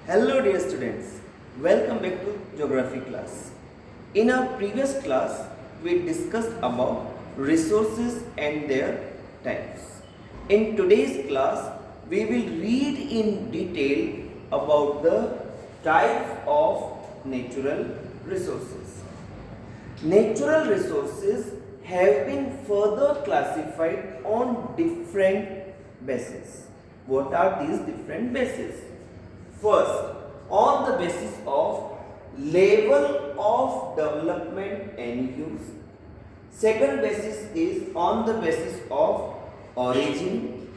Hello dear students, welcome back to geography class. In our previous class, we discussed about resources and their types. In today's class, we will read in detail about the types of natural resources. Natural resources have been further classified on different bases. What are these different bases? First, on the basis of level of development and use. Second basis is on the basis of origin.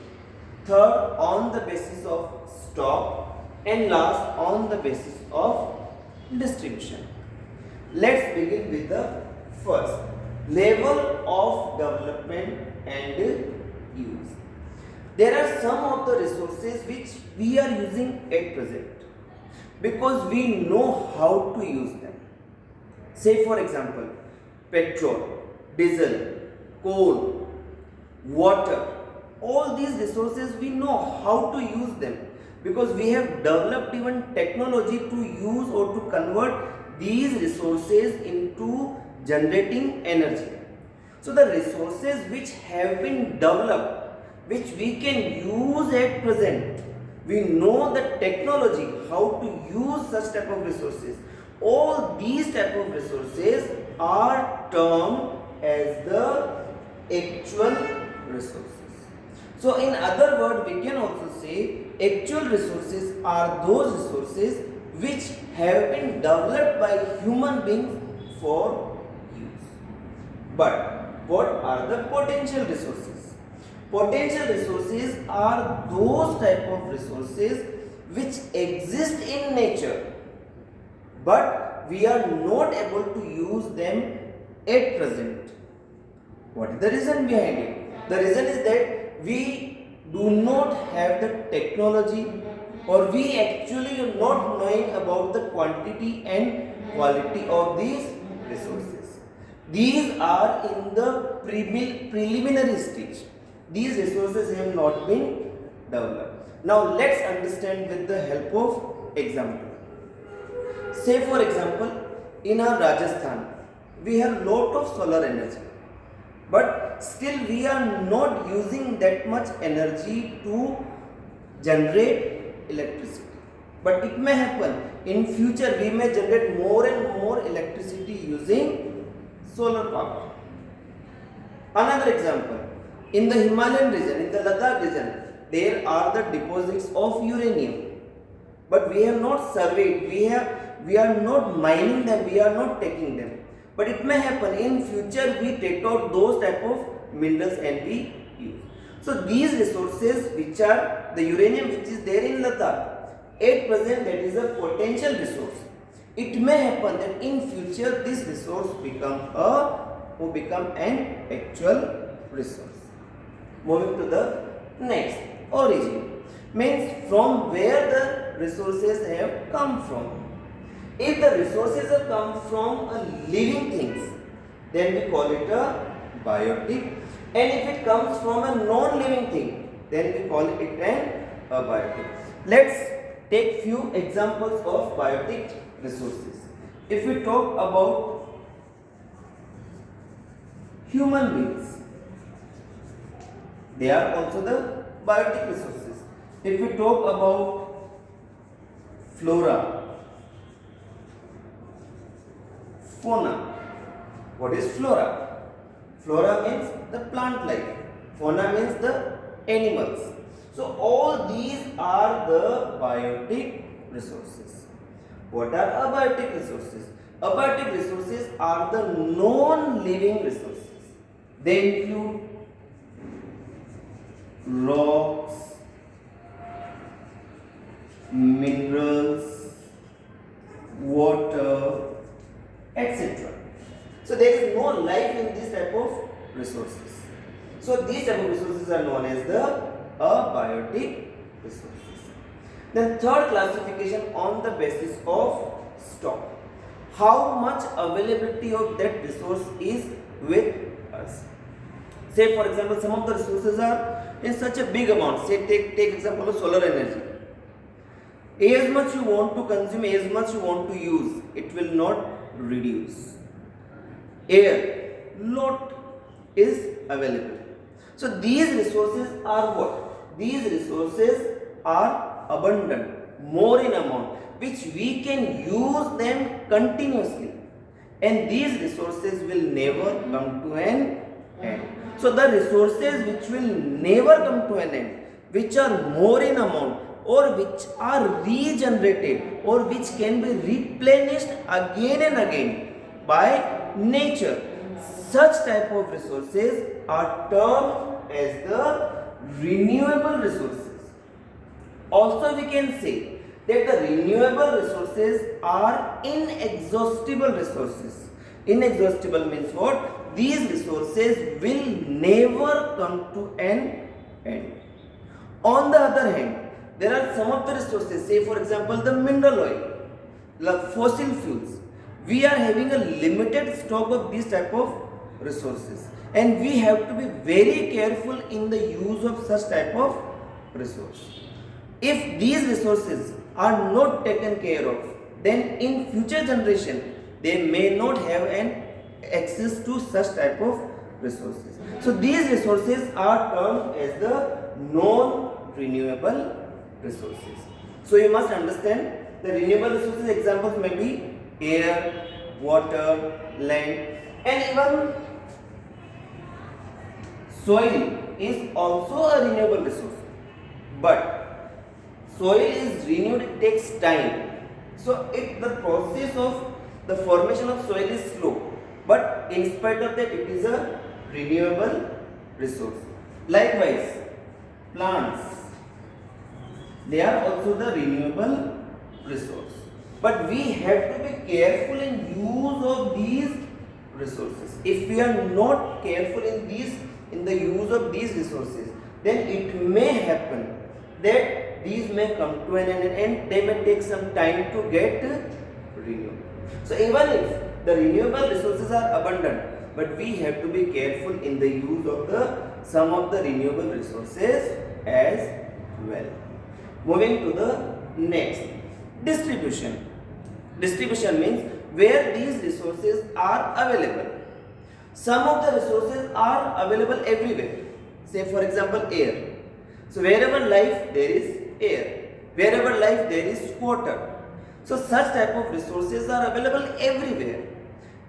Third, on the basis of stock. And last, on the basis of distribution. Let's begin with the first, level of development and use. There are some of the resources which we are using at present because we know how to use them. Say for example, petrol, diesel, coal, water, all these resources we know how to use them because we have developed even technology to use or to convert these resources into generating energy. So the resources which have been developed, which we can use at present, we know the technology how to use such type of resources. All these type of resources are termed as the actual resources. So in other words, we can also say actual resources are those resources which have been developed by human beings for use. But what are the potential resources? Potential resources are those type of resources which exist in nature, but we are not able to use them at present. What is the reason behind it? The reason is that we do not have the technology, or we actually are not knowing about the quantity and quality of these resources. These are in the preliminary stage. These resources have not been developed. Now let's understand with the help of example. Say for example, in our Rajasthan, we have lot of solar energy, but still we are not using that much energy to generate electricity. But it may happen in future we may generate more and more electricity using solar power. Another example, in the Himalayan region, in the Ladakh region, there are the deposits of uranium, but we have not surveyed, we are not mining them, we are not taking them. But it may happen in future we take out those type of minerals and we use. So these resources which are the uranium which is there in Ladakh, at present that is a potential resource. It may happen that in future this resource become an actual resource. Moving to the next, origin means from where the resources have come from. If the resources have come from a living things, then we call it a biotic, and if it comes from a non-living thing, then we call it an abiotic. Let's take few examples of biotic resources. If we talk about human beings, they are also the biotic resources. If we talk about flora, fauna, what is flora? Flora means the plant life, fauna means the animals. So all these are the biotic resources. What are abiotic resources? Abiotic resources are the non-living resources. They include rocks, minerals, water, etc. So there is no life in this type of resources. So these type of resources are known as the abiotic resources. Then third classification on the basis of stock. How much availability of that resource is with us. Say for example, some of the resources are in such a big amount. Say take example of solar energy. As much you want to consume, as much you want to use, it will not reduce. Air, lot is available. So these resources are what? These resources are abundant, more in amount, which we can use them continuously. And these resources will never come to an end. So the resources which will never come to an end, which are more in amount, or which are regenerated, or which can be replenished again and again by nature, such type of resources are termed as the renewable resources. Also we can say that the renewable resources are inexhaustible resources. Inexhaustible means what? These resources will never come to an end. On the other hand, there are some of the resources, say for example the mineral oil, like fossil fuels. We are having a limited stock of these type of resources, and we have to be very careful in the use of such type of resource. If these resources are not taken care of, then in future generation they may not have an access to such type of resources. So these resources are termed as the non-renewable resources. So you must understand the renewable resources examples may be air, water, land, and even soil is also a renewable resource. But soil is renewed, it takes time. So the process of the formation of soil is slow. But in spite of that, it is a renewable resource. Likewise, plants, they are also the renewable resource. But we have to be careful in use of these resources. If we are not careful in the use of these resources, then it may happen that these may come to an end and they may take some time to get renewed. So even if the renewable resources are abundant, but we have to be careful in the use of some of the renewable resources as well. Moving to the next, distribution. Distribution means where these resources are available. Some of the resources are available everywhere. Say for example air. So wherever life there is air. Wherever life there is water. So such type of resources are available everywhere.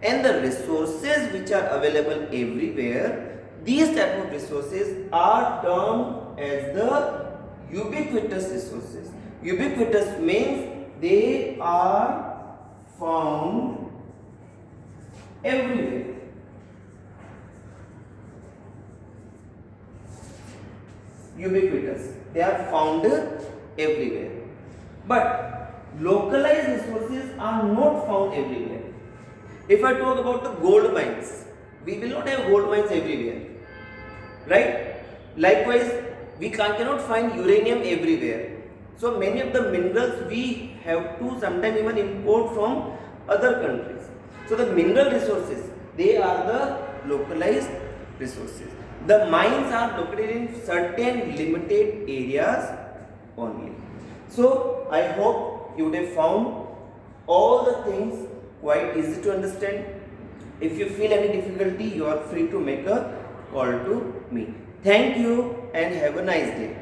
And the resources which are available everywhere, these type of resources are termed as the ubiquitous resources. Ubiquitous means they are found everywhere. Ubiquitous, they are found everywhere. But localized resources are not found everywhere. If I talk about the gold mines, we will not have gold mines everywhere, right? Likewise, we cannot find uranium everywhere. So many of the minerals we have to sometimes even import from other countries. So the mineral resources, they are the localized resources. The mines are located in certain limited areas only. So I hope you would have found all the things quite easy to understand. If you feel any difficulty, you are free to make a call to me. Thank you and have a nice day.